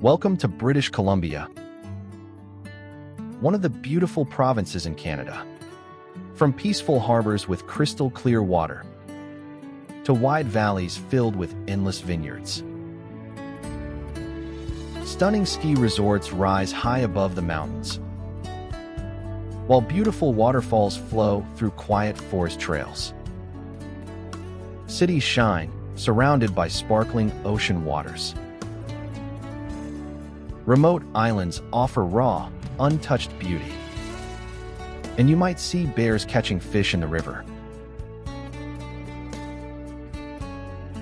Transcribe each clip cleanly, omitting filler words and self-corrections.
Welcome to British Columbia, one of the beautiful provinces in Canada. From peaceful harbors with crystal clear water to wide valleys filled with endless vineyards. Stunning ski resorts rise high above the mountains, while beautiful waterfalls flow through quiet forest trails. Cities shine, surrounded by sparkling ocean waters. Remote islands offer raw, untouched beauty. And you might see bears catching fish in the river.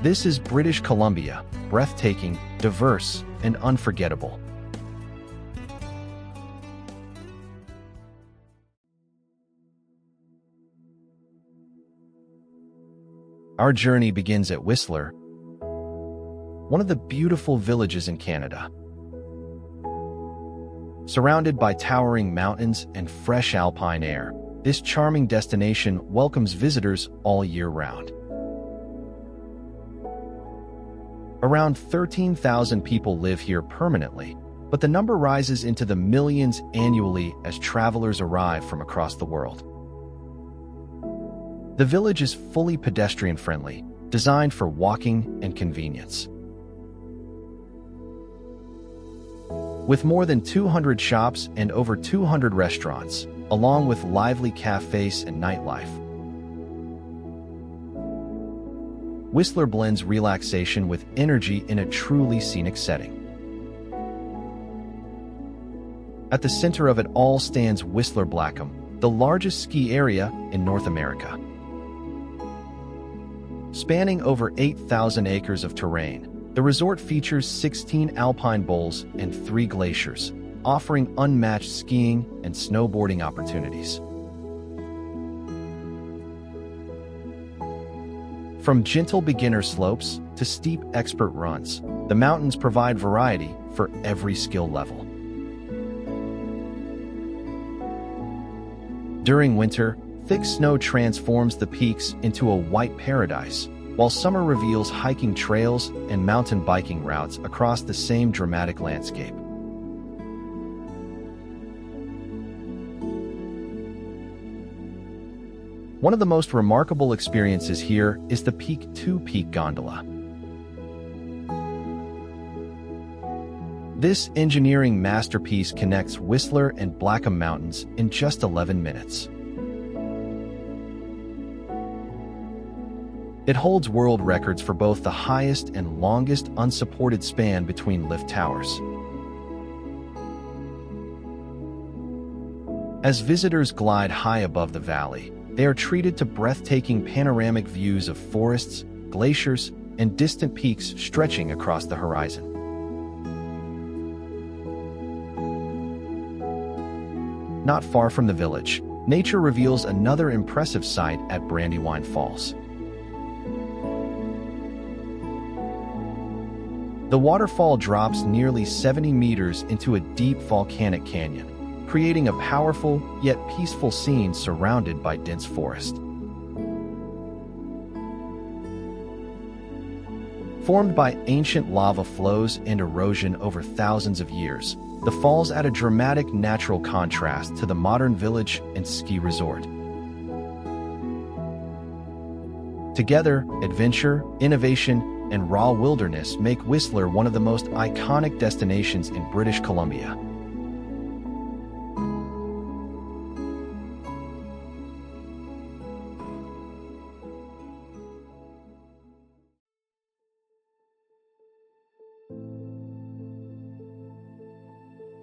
This is British Columbia, breathtaking, diverse, and unforgettable. Our journey begins at Whistler, one of the beautiful villages in Canada. Surrounded by towering mountains and fresh alpine air, this charming destination welcomes visitors all year round. Around 13,000 people live here permanently, but the number rises into the millions annually as travelers arrive from across the world. The village is fully pedestrian-friendly, designed for walking and convenience. With more than 200 shops and over 200 restaurants, along with lively cafes and nightlife. Whistler blends relaxation with energy in a truly scenic setting. At the center of it all stands Whistler Blackham, the largest ski area in North America. Spanning over 8,000 acres of terrain, the resort features 16 alpine bowls and 3 glaciers, offering unmatched skiing and snowboarding opportunities. From gentle beginner slopes to steep expert runs, the mountains provide variety for every skill level. During winter, thick snow transforms the peaks into a white paradise, while summer reveals hiking trails and mountain biking routes across the same dramatic landscape. One of the most remarkable experiences here is the Peak 2 Peak Gondola. This engineering masterpiece connects Whistler and Blackham Mountains in just 11 minutes. It holds world records for both the highest and longest unsupported span between lift towers. As visitors glide high above the valley, they are treated to breathtaking panoramic views of forests, glaciers, and distant peaks stretching across the horizon. Not far from the village, nature reveals another impressive sight at Brandywine Falls. The waterfall drops nearly 70 meters into a deep volcanic canyon, creating a powerful yet peaceful scene surrounded by dense forest. Formed by ancient lava flows and erosion over thousands of years, the falls add a dramatic natural contrast to the modern village and ski resort. Together, adventure, innovation, and raw wilderness make Whistler one of the most iconic destinations in British Columbia.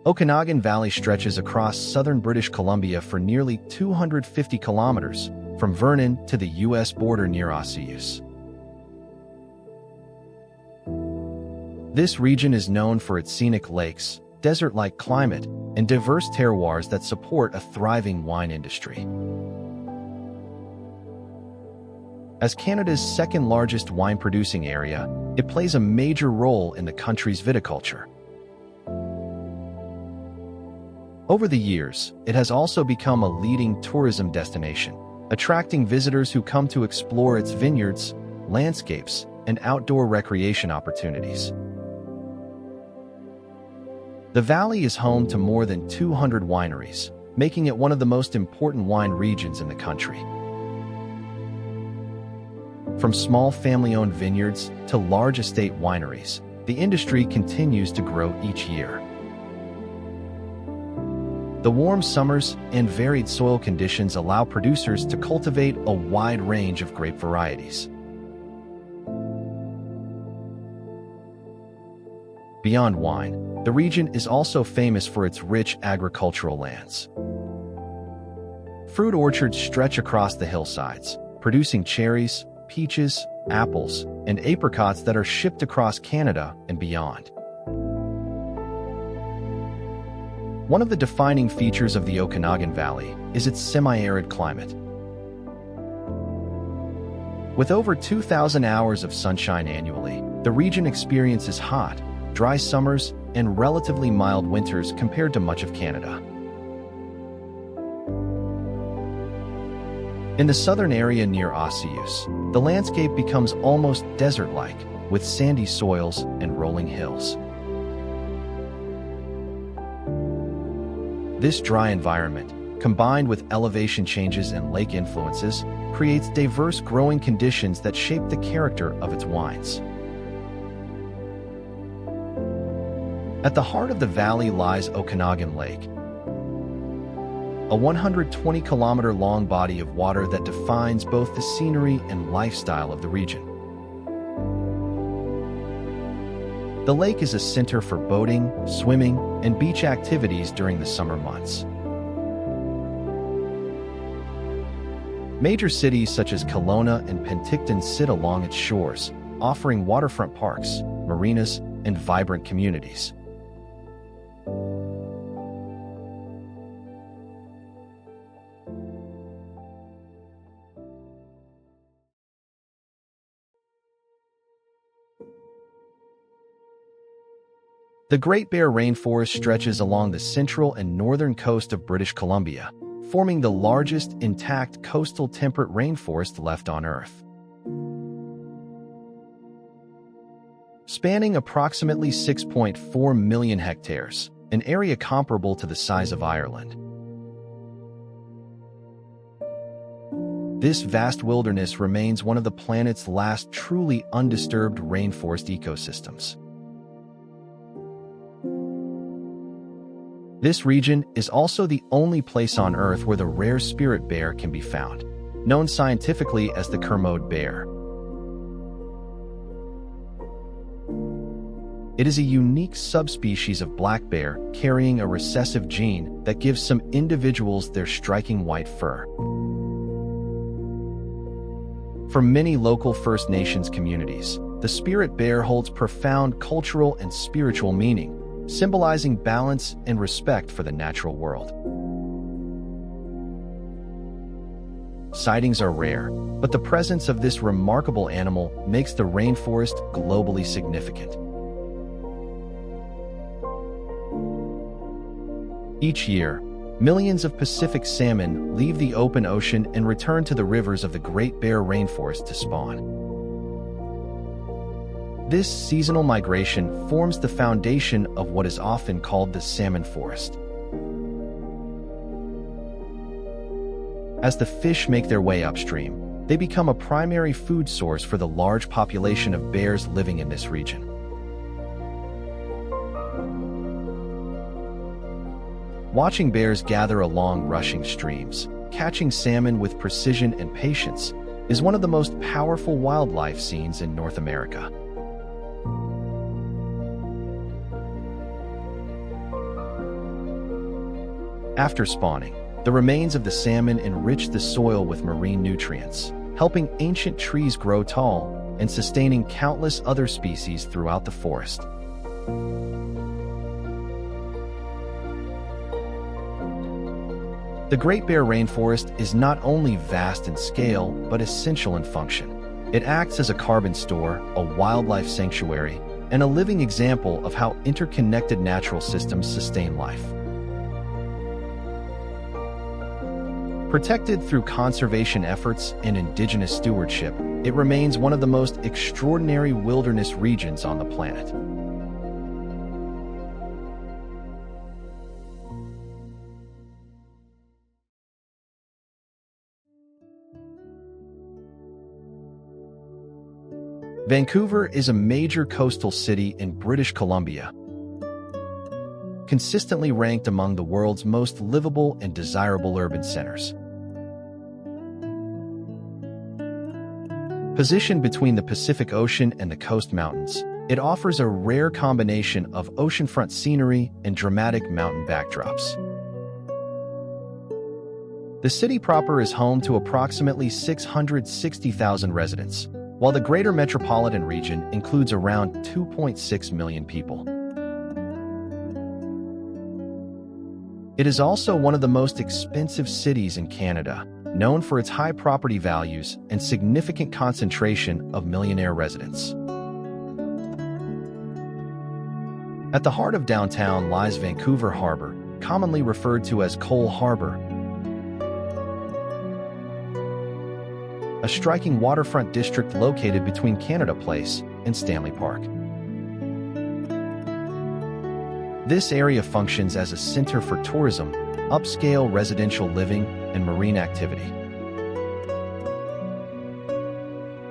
Okanagan Valley stretches across southern British Columbia for nearly 250 kilometers, from Vernon to the U.S. border near Osceola. This region is known for its scenic lakes, desert-like climate, and diverse terroirs that support a thriving wine industry. As Canada's second-largest wine-producing area, it plays a major role in the country's viticulture. Over the years, it has also become a leading tourism destination, attracting visitors who come to explore its vineyards, landscapes, and outdoor recreation opportunities. The valley is home to more than 200 wineries, making it one of the most important wine regions in the country. From small family-owned vineyards to large estate wineries, the industry continues to grow each year. The warm summers and varied soil conditions allow producers to cultivate a wide range of grape varieties. Beyond wine, the region is also famous for its rich agricultural lands. Fruit orchards stretch across the hillsides, producing cherries, peaches, apples, and apricots that are shipped across Canada and beyond. One of the defining features of the Okanagan Valley is its semi-arid climate. With over 2,000 hours of sunshine annually, the region experiences hot, dry summers and relatively mild winters compared to much of Canada. In the southern area near Osceola, the landscape becomes almost desert-like, with sandy soils and rolling hills. This dry environment, combined with elevation changes and lake influences, creates diverse growing conditions that shape the character of its wines. At the heart of the valley lies Okanagan Lake, a 120-kilometer-long body of water that defines both the scenery and lifestyle of the region. The lake is a center for boating, swimming, and beach activities during the summer months. Major cities such as Kelowna and Penticton sit along its shores, offering waterfront parks, marinas, and vibrant communities. The Great Bear Rainforest stretches along the central and northern coast of British Columbia, forming the largest intact coastal temperate rainforest left on Earth. Spanning approximately 6.4 million hectares, an area comparable to the size of Ireland. This vast wilderness remains one of the planet's last truly undisturbed rainforest ecosystems. This region is also the only place on Earth where the rare spirit bear can be found, known scientifically as the Kermode bear. It is a unique subspecies of black bear carrying a recessive gene that gives some individuals their striking white fur. For many local First Nations communities, the spirit bear holds profound cultural and spiritual meaning, symbolizing balance and respect for the natural world. Sightings are rare, but the presence of this remarkable animal makes the rainforest globally significant. Each year, millions of Pacific salmon leave the open ocean and return to the rivers of the Great Bear Rainforest to spawn. This seasonal migration forms the foundation of what is often called the salmon forest. As the fish make their way upstream, they become a primary food source for the large population of bears living in this region. Watching bears gather along rushing streams, catching salmon with precision and patience, is one of the most powerful wildlife scenes in North America. After spawning, the remains of the salmon enrich the soil with marine nutrients, helping ancient trees grow tall and sustaining countless other species throughout the forest. The Great Bear Rainforest is not only vast in scale, but essential in function. It acts as a carbon store, a wildlife sanctuary, and a living example of how interconnected natural systems sustain life. Protected through conservation efforts and indigenous stewardship, it remains one of the most extraordinary wilderness regions on the planet. Vancouver is a major coastal city in British Columbia, consistently ranked among the world's most livable and desirable urban centers. Positioned between the Pacific Ocean and the Coast Mountains, it offers a rare combination of oceanfront scenery and dramatic mountain backdrops. The city proper is home to approximately 660,000 residents, while the greater metropolitan region includes around 2.6 million people. It is also one of the most expensive cities in Canada, known for its high property values and significant concentration of millionaire residents. At the heart of downtown lies Vancouver Harbour, commonly referred to as Coal Harbour, a striking waterfront district located between Canada Place and Stanley Park. This area functions as a center for tourism, upscale residential living, and marine activity.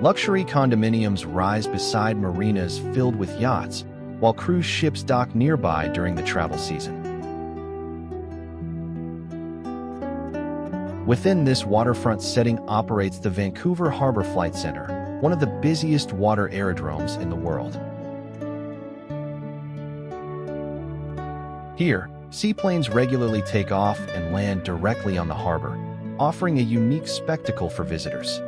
Luxury condominiums rise beside marinas filled with yachts, while cruise ships dock nearby during the travel season. Within this waterfront setting operates the Vancouver Harbour Flight Centre, one of the busiest water aerodromes in the world. Here, seaplanes regularly take off and land directly on the harbor, offering a unique spectacle for visitors.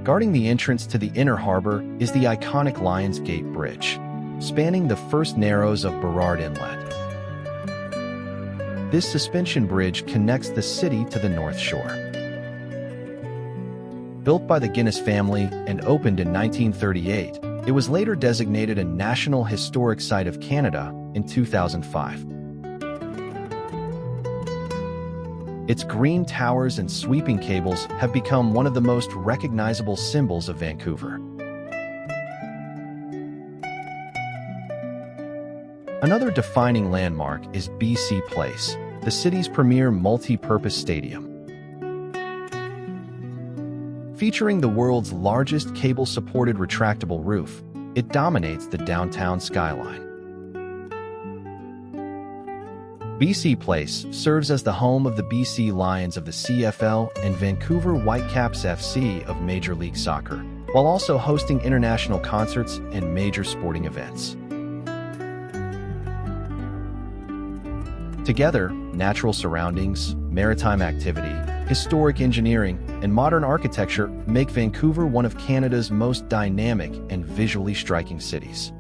Guarding the entrance to the inner harbor is the iconic Lions Gate Bridge, spanning the first narrows of Burrard Inlet. This suspension bridge connects the city to the North Shore. Built by the Guinness family and opened in 1938, it was later designated a National Historic Site of Canada in 2005. Its green towers and sweeping cables have become one of the most recognizable symbols of Vancouver. Another defining landmark is BC Place, the city's premier multi-purpose stadium. Featuring the world's largest cable-supported retractable roof, it dominates the downtown skyline. BC Place serves as the home of the BC Lions of the CFL and Vancouver Whitecaps FC of Major League Soccer, while also hosting international concerts and major sporting events. Together, natural surroundings, maritime activity, historic engineering, and modern architecture make Vancouver one of Canada's most dynamic and visually striking cities.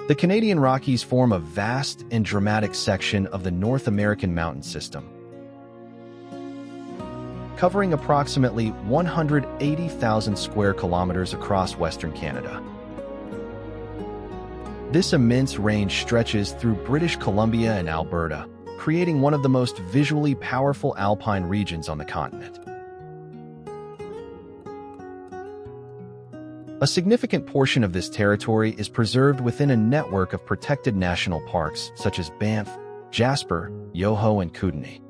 The Canadian Rockies form a vast and dramatic section of the North American mountain system, covering approximately 180,000 square kilometers across Western Canada. This immense range stretches through British Columbia and Alberta, creating one of the most visually powerful alpine regions on the continent. A significant portion of this territory is preserved within a network of protected national parks such as Banff, Jasper, Yoho, and Kootenay.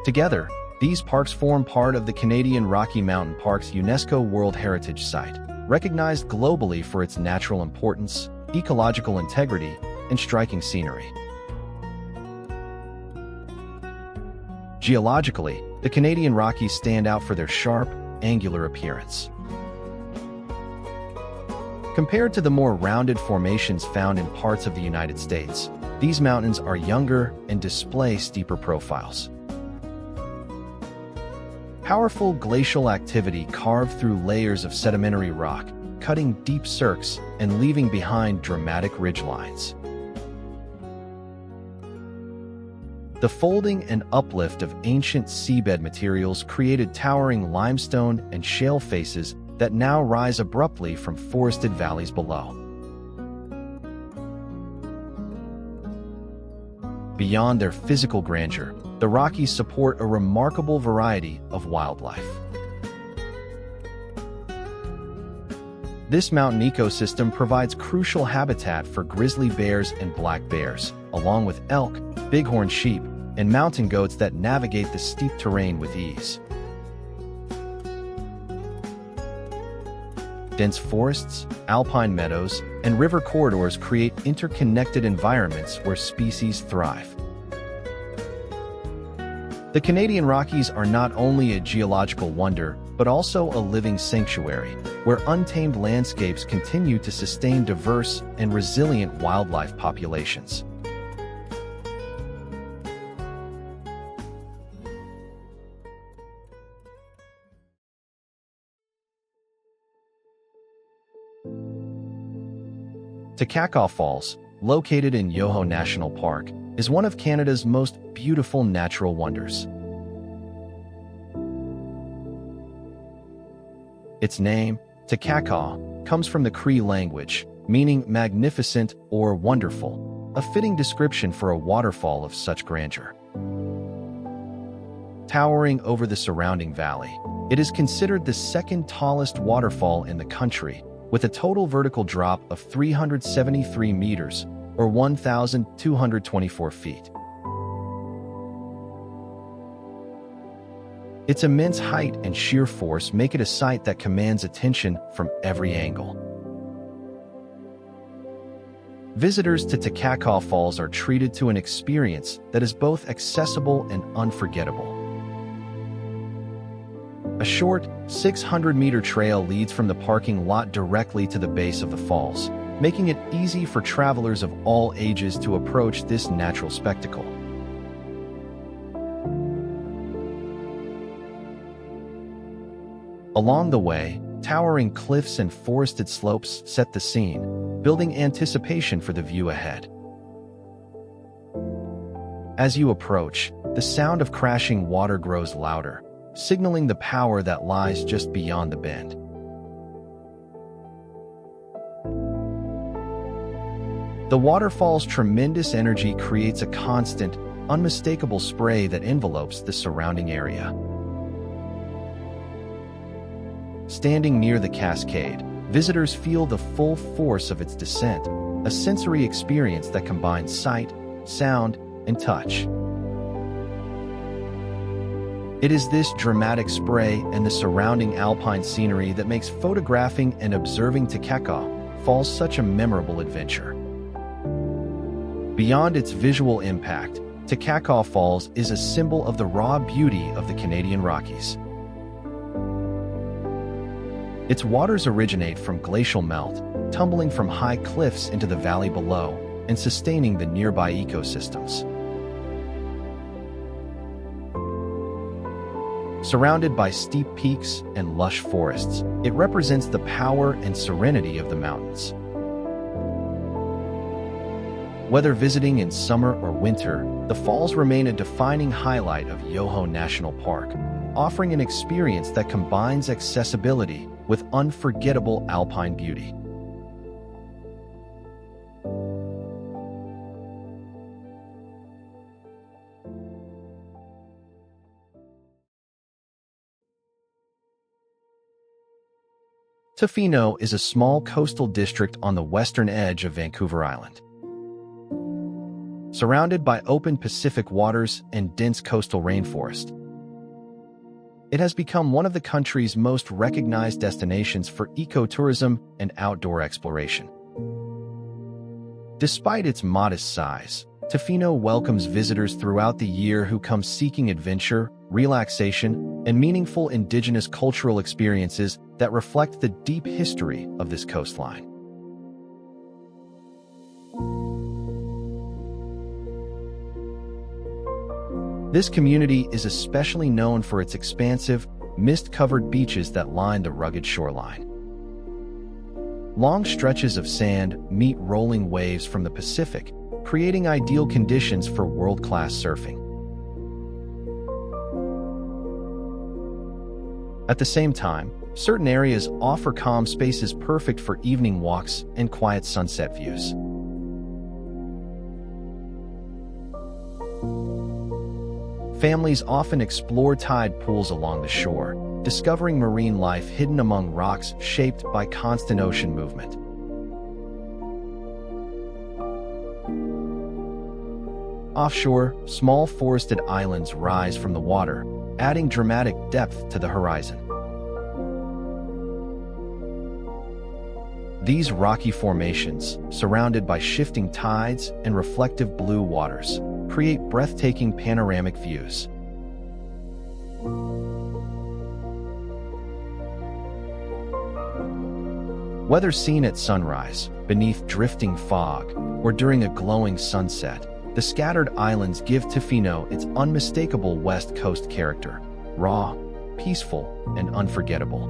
Together, these parks form part of the Canadian Rocky Mountain Parks UNESCO World Heritage Site, recognized globally for its natural importance, ecological integrity, and striking scenery. Geologically, the Canadian Rockies stand out for their sharp, angular appearance. Compared to the more rounded formations found in parts of the United States, these mountains are younger and display steeper profiles. Powerful glacial activity carved through layers of sedimentary rock, cutting deep cirques and leaving behind dramatic ridgelines. The folding and uplift of ancient seabed materials created towering limestone and shale faces that now rise abruptly from forested valleys below. Beyond their physical grandeur, The Rockies support a remarkable variety of wildlife. This mountain ecosystem provides crucial habitat for grizzly bears and black bears, along with elk, bighorn sheep, and mountain goats that navigate the steep terrain with ease. Dense forests, alpine meadows, and river corridors create interconnected environments where species thrive. The Canadian Rockies are not only a geological wonder, but also a living sanctuary, where untamed landscapes continue to sustain diverse and resilient wildlife populations. Takakkaw Falls, located in Yoho National Park, is one of Canada's most beautiful natural wonders. Its name, Takakkaw, comes from the Cree language, meaning magnificent or wonderful, a fitting description for a waterfall of such grandeur. Towering over the surrounding valley, it is considered the second tallest waterfall in the country, with a total vertical drop of 373 meters, or 1,224 feet. Its immense height and sheer force make it a sight that commands attention from every angle. Visitors to Takakkaw Falls are treated to an experience that is both accessible and unforgettable. A short, 600-meter trail leads from the parking lot directly to the base of the falls, making it easy for travelers of all ages to approach this natural spectacle. Along the way, towering cliffs and forested slopes set the scene, building anticipation for the view ahead. As you approach, the sound of crashing water grows louder, signaling the power that lies just beyond the bend. The waterfall's tremendous energy creates a constant, unmistakable spray that envelopes the surrounding area. Standing near the cascade, visitors feel the full force of its descent, a sensory experience that combines sight, sound, and touch. It is this dramatic spray and the surrounding alpine scenery that makes photographing and observing Takakkaw Falls such a memorable adventure. Beyond its visual impact, Takakkaw Falls is a symbol of the raw beauty of the Canadian Rockies. Its waters originate from glacial melt, tumbling from high cliffs into the valley below and sustaining the nearby ecosystems. Surrounded by steep peaks and lush forests, it represents the power and serenity of the mountains. Whether visiting in summer or winter, the falls remain a defining highlight of Yoho National Park, offering an experience that combines accessibility with unforgettable alpine beauty. Tofino is a small coastal district on the western edge of Vancouver Island. Surrounded by open Pacific waters and dense coastal rainforest, it has become one of the country's most recognized destinations for ecotourism and outdoor exploration. Despite its modest size, Tofino welcomes visitors throughout the year who come seeking adventure, relaxation, and meaningful indigenous cultural experiences that reflect the deep history of this coastline. This community is especially known for its expansive, mist-covered beaches that line the rugged shoreline. Long stretches of sand meet rolling waves from the Pacific, creating ideal conditions for world-class surfing. At the same time, certain areas offer calm spaces perfect for evening walks and quiet sunset Families often explore tide pools along the shore, discovering marine life hidden among rocks shaped by constant ocean movement. Offshore, small forested islands rise from the water, adding dramatic depth to the horizon. These rocky formations, surrounded by shifting tides and reflective blue waters, create breathtaking panoramic views. Whether seen at sunrise, beneath drifting fog, or during a glowing sunset, the scattered islands give Tofino its unmistakable West Coast character, raw, peaceful, and unforgettable.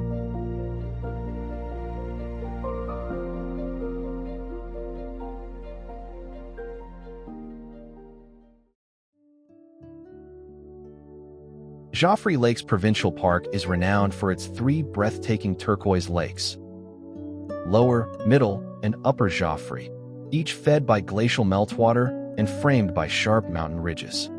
Joffre Lakes Provincial Park is renowned for its 3 breathtaking turquoise lakes: Lower, Middle, and Upper Joffre, each fed by glacial meltwater and framed by sharp mountain ridges.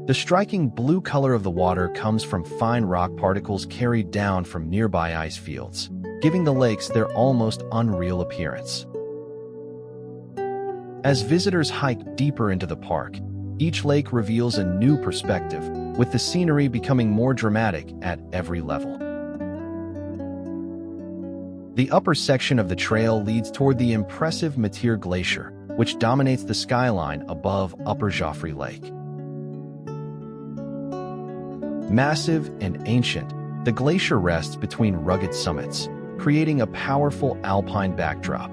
The striking blue color of the water comes from fine rock particles carried down from nearby ice fields, giving the lakes their almost unreal appearance. As visitors hike deeper into the park, each lake reveals a new perspective, with the scenery becoming more dramatic at every level. The upper section of the trail leads toward the impressive Mateer Glacier, which dominates the skyline above Upper Joffre Lake. Massive and ancient, the glacier rests between rugged summits, creating a powerful alpine backdrop.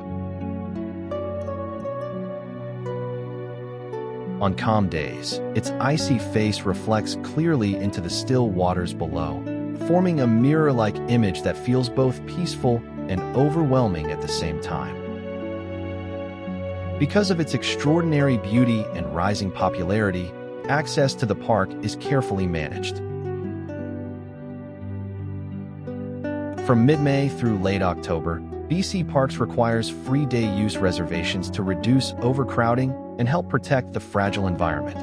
On calm days, its icy face reflects clearly into the still waters below, forming a mirror-like image that feels both peaceful and overwhelming at the same time. Because of its extraordinary beauty and rising popularity, access to the park is carefully managed. From mid-May through late October, BC Parks requires free day use reservations to reduce overcrowding and help protect the fragile environment.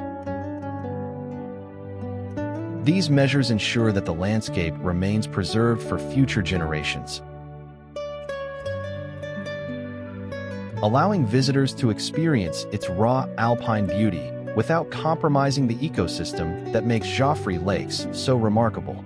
These measures ensure that the landscape remains preserved for future generations, allowing visitors to experience its raw alpine beauty without compromising the ecosystem that makes Joffre Lakes so remarkable.